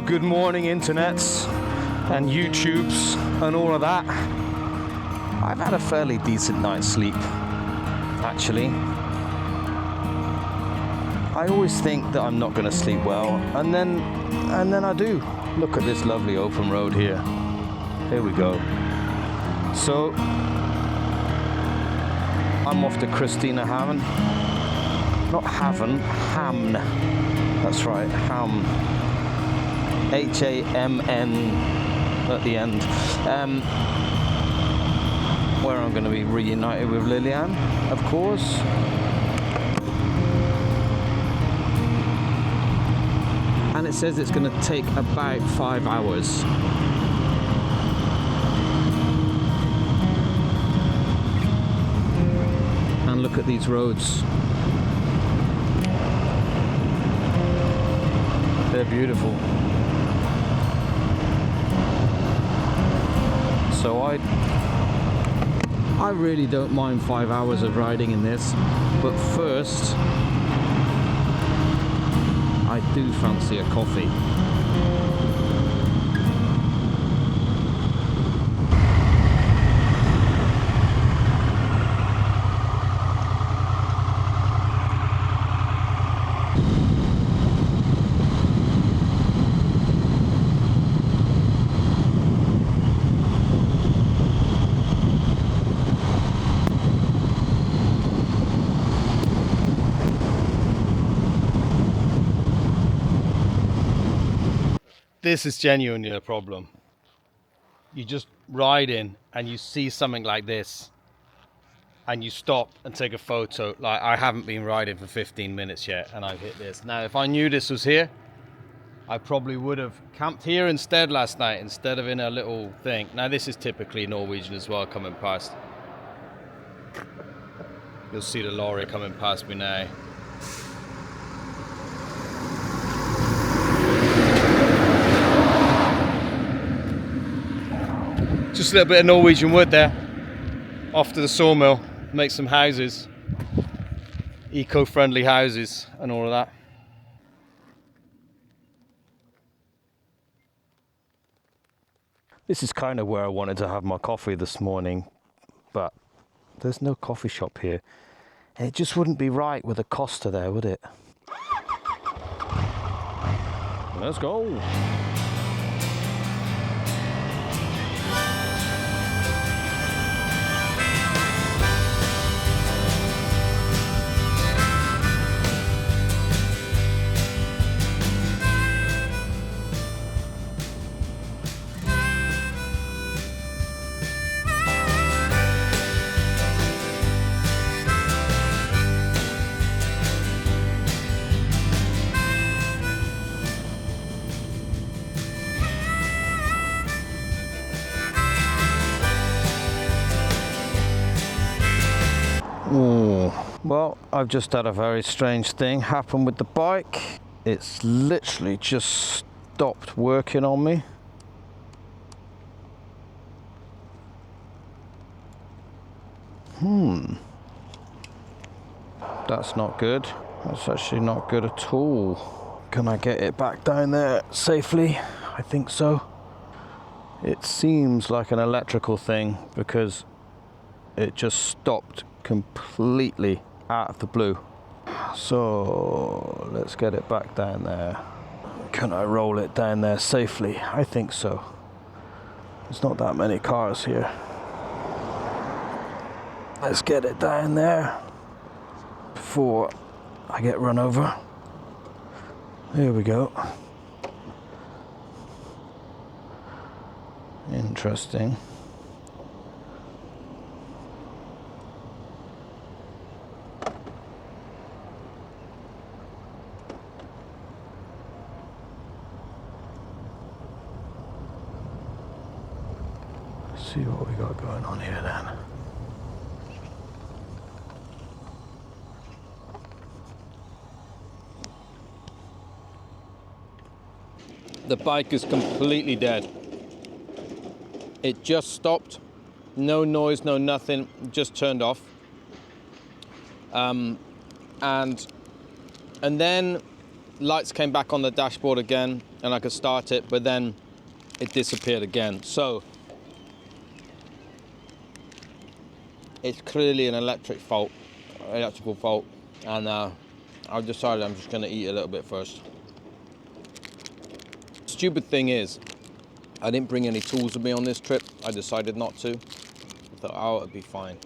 good morning internets and YouTubes and all of that. I've had a fairly decent night's sleep, actually. I always think that I'm not going to sleep well, and then I do. Look at this lovely open road here. Here we go. So I'm off to Christina Haven. Not Haven, Hamn. That's right, Ham. H-A-M-N at the end. Where I'm going to be reunited with Lillian, of course. And it says it's going to take about 5 hours. And look at these roads. They're beautiful. So I really don't mind 5 hours of riding in this, but first I do fancy a coffee. This is genuinely a problem. You just ride in and you see something like this and you stop and take a photo. Like, I haven't been riding for 15 minutes yet and I've hit this. Now, if I knew this was here, I probably would have camped here instead last night instead of in a little thing. Now, this is typically Norwegian as well coming past. You'll see the lorry coming past me now. Just a little bit of Norwegian wood there, off to the sawmill, make some houses, eco-friendly houses and all of that. This is kind of where I wanted to have my coffee this morning, but there's no coffee shop here. And it just wouldn't be right with a Costa there, would it? Let's go. Well, I've just had a very strange thing happen with the bike. It's literally just stopped working on me. That's not good. That's actually not good at all. Can I get it back down there safely? I think so. It seems like an electrical thing because it just stopped completely out of the blue. So let's get it back down there. Can I roll it down there safely? I think so. There's not that many cars here. Let's get it down there before I get run over. Here we go. Interesting. See what we got going on here then. The bike is completely dead. It just stopped. No noise, no nothing, just turned off. And then lights came back on the dashboard again and I could start it, but then it disappeared again. So it's clearly an electrical fault, and I've decided I'm just going to eat a little bit first. Stupid thing is, I didn't bring any tools with me on this trip. I decided not to. I thought, oh, it'd be fine.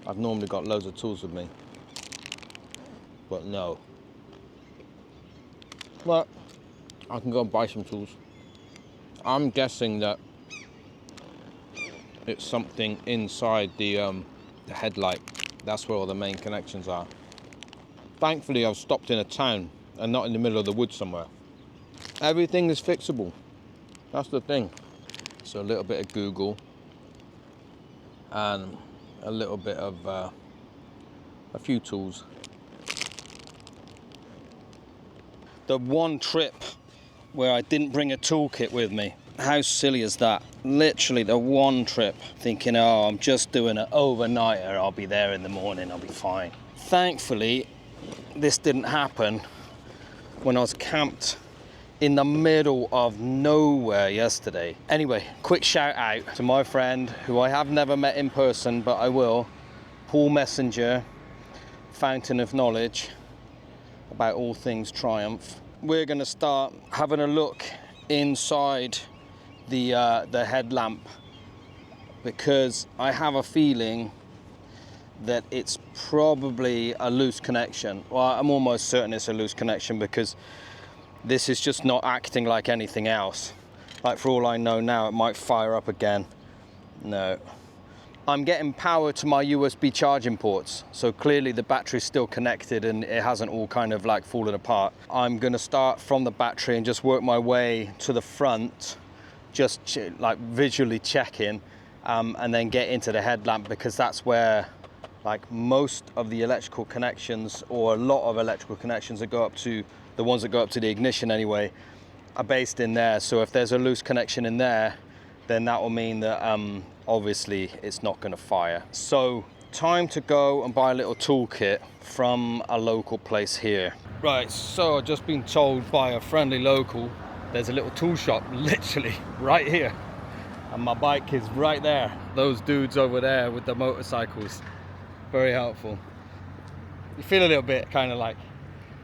I've normally got loads of tools with me, but no. But I can go and buy some tools. I'm guessing that it's something inside the headlight. That's where all the main connections are. Thankfully, I've stopped in a town and not in the middle of the woods somewhere. Everything is fixable. That's the thing. So a little bit of Google and a little bit of a few tools. The one trip where I didn't bring a toolkit with me. How silly is that? Literally the one trip, thinking, oh, I'm just doing an overnighter, I'll be there in the morning, I'll be fine. Thankfully, this didn't happen when I was camped in the middle of nowhere yesterday. Anyway, quick shout out to my friend, who I have never met in person, but I will, Paul Messenger, fountain of knowledge about all things Triumph. We're gonna start having a look inside the headlamp, because I have a feeling that it's probably a loose connection. Well, I'm almost certain it's a loose connection, because this is just not acting like anything else. Like, for all I know now, it might fire up again. No. I'm getting power to my USB charging ports, so clearly the battery's still connected and it hasn't all kind of like fallen apart. I'm gonna start from the battery and just work my way to the front, just like visually checking, and then get into the headlamp, because that's where like most of the electrical connections, or a lot of electrical connections that go up to, the ones that go up to the ignition anyway, are based in there. So if there's a loose connection in there, then that will mean that obviously it's not going to fire. So time to go and buy a little toolkit from a local place here. Right, so I've just been told by a friendly local there's a little tool shop literally right here, and my bike is right there. Those dudes over there with the motorcycles, very helpful. You feel a little bit kind of like,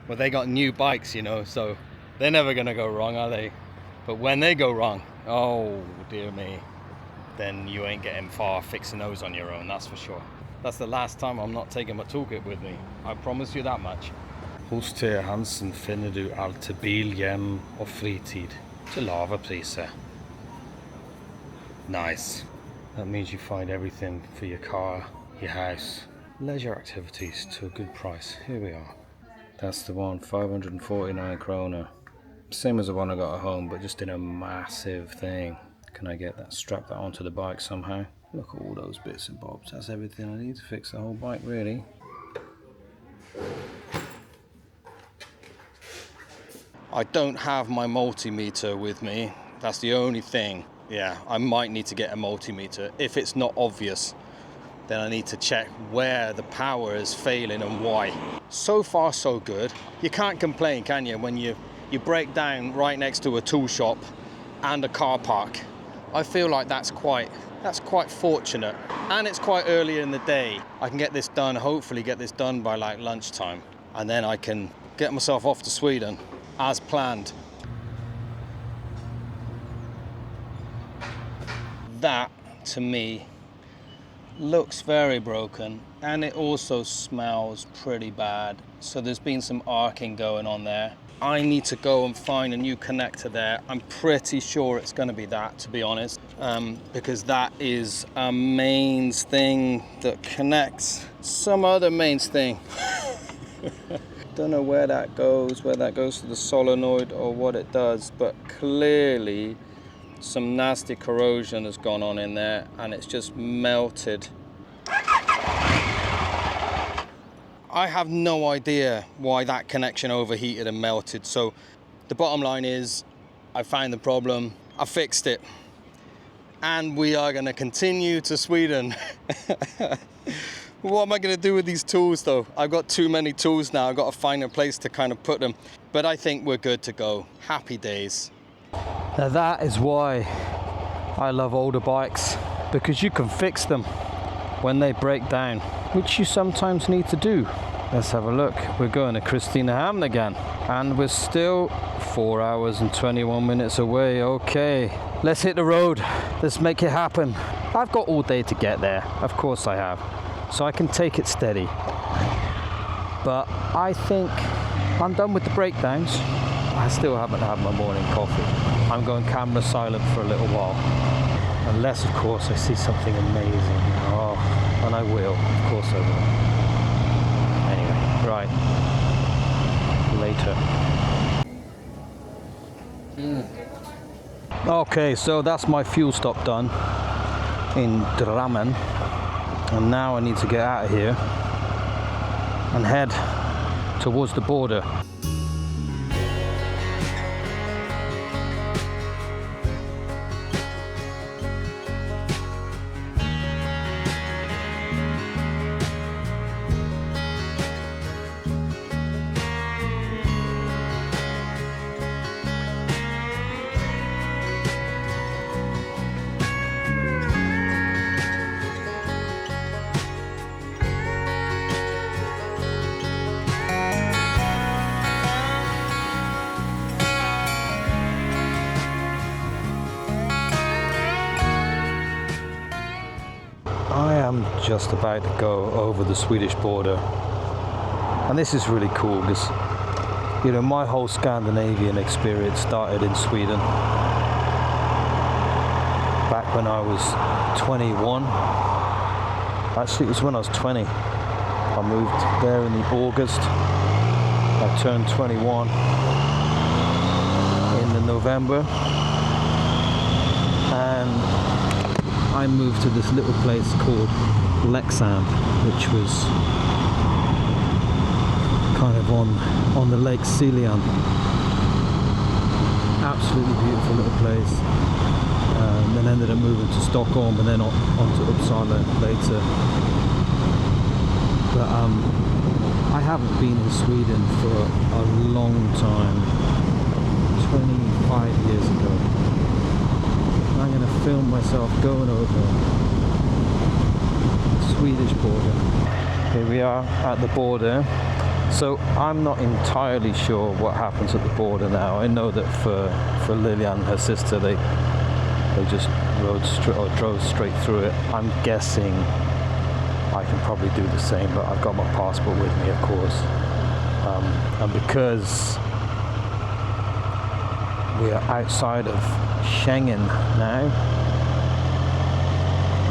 well, they got new bikes, you know, so they're never gonna go wrong, are they? But when they go wrong, oh dear me, then you ain't getting far fixing those on your own, that's for sure. That's the last time I'm not taking my toolkit with me, I promise you that much. Hos T. Hansen finner du allt till bil, hjem och fritid till lava priser. Nice. That means you find everything for your car, your house, leisure activities to a good price. Here we are. That's the one, 549 krona. Same as the one I got at home, but just in a massive thing. Can I get that, strap that onto the bike somehow? Look at all those bits and bobs. That's everything I need to fix the whole bike, really. I don't have my multimeter with me. That's the only thing. Yeah, I might need to get a multimeter. If it's not obvious, then I need to check where the power is failing and why. So far, so good. You can't complain, can you, when you break down right next to a tool shop and a car park. I feel like that's quite fortunate, and it's quite early in the day. I can get this done, hopefully get this done by like lunchtime, and then I can get myself off to Sweden as planned. That to me looks very broken, and it also smells pretty bad, so there's been some arcing going on there. I need to go and find a new connector there. I'm pretty sure it's going to be that, to be honest, because that is a mains thing that connects some other mains thing. Don't know where that goes to the solenoid or what it does, but clearly some nasty corrosion has gone on in there and it's just melted. I have no idea why that connection overheated and melted. So the bottom line is, I found the problem, I fixed it, and we are going to continue to Sweden. What am I going to do with these tools though? I've got too many tools now. I've got to find a place to kind of put them. But I think we're good to go. Happy days. Now that is why I love older bikes, because you can fix them when they break down, which you sometimes need to do. Let's have a look. We're going to Christinehamn again, and we're still 4 hours and 21 minutes away. Okay, let's hit the road. Let's make it happen. I've got all day to get there. Of course I have. So I can take it steady. But I think I'm done with the breakdowns. I still haven't had my morning coffee. I'm going camera silent for a little while. Unless, of course, I see something amazing. Oh, and I will. Of course I will. Anyway, right. Later. Okay, so that's my fuel stop done in Drammen. And now I need to get out of here and head towards the border. I am just about to go over the Swedish border, and this is really cool because, you know, my whole Scandinavian experience started in Sweden back when I was 21. Actually, it was when I was 20. I moved there in the August. I turned 21 in the November, and I moved to this little place called Leksand, which was kind of on the Lake Siljan. Absolutely beautiful little place. Then ended up moving to Stockholm and then on to Uppsala later. But I haven't been in Sweden for a long time. 25 years ago. I'm going to film myself going over the Swedish border. Here we are at the border. So I'm not entirely sure what happens at the border now. I know that for Lilian and her sister, they just drove straight through it. I'm guessing I can probably do the same, but I've got my passport with me, of course. And because we are outside of Schengen now,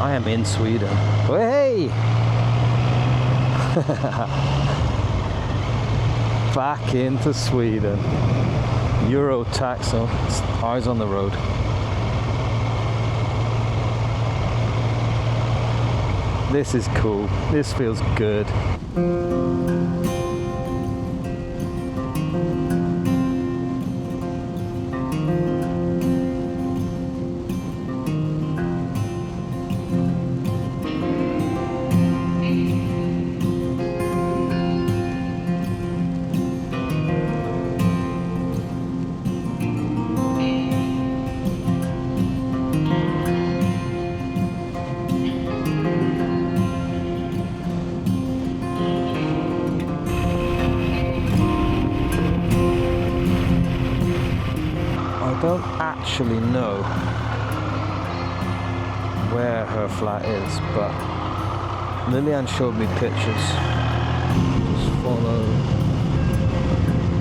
I am in Sweden. Oh, hey! Back into Sweden. Euro tax, so eyes on the road. This is cool. This feels good. I don't actually know where her flat is, but Lilian showed me pictures. Just follow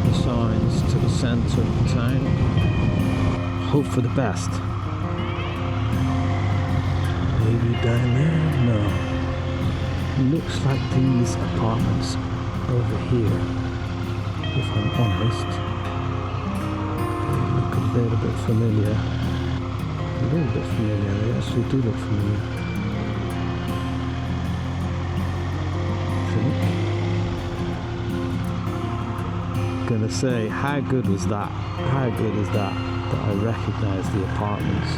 the signs to the centre of the town. Hope for the best. Maybe down there? No. Looks like these apartments over here, if I'm honest. Look a little bit familiar. A little bit familiar, they actually do look familiar. I think. Gonna say, how good was that? How good is that I recognise the apartments?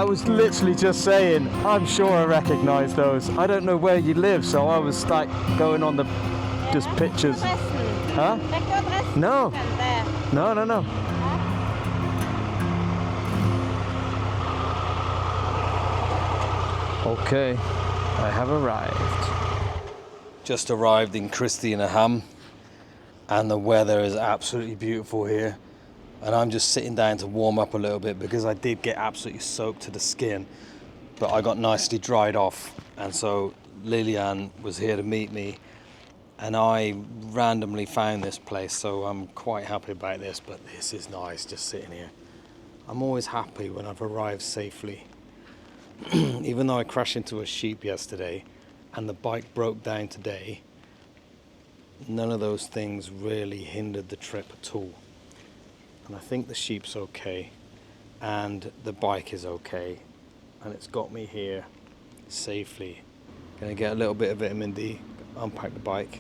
I was literally just saying, I'm sure I recognise those. I don't know where you live, so I was like going on the just pictures. Huh? No. No. Okay, I have arrived. Just arrived in Christianeham, and the weather is absolutely beautiful here. And I'm just sitting down to warm up a little bit because I did get absolutely soaked to the skin, but I got nicely dried off. And so Lillian was here to meet me, and I randomly found this place, so I'm quite happy about this. But this is nice, just sitting here. I'm always happy when I've arrived safely. Even though I crashed into a sheep yesterday and the bike broke down today, none of those things really hindered the trip at all. And I think the sheep's okay, and the bike is okay, and it's got me here safely. Gonna get a little bit of vitamin D, unpack the bike,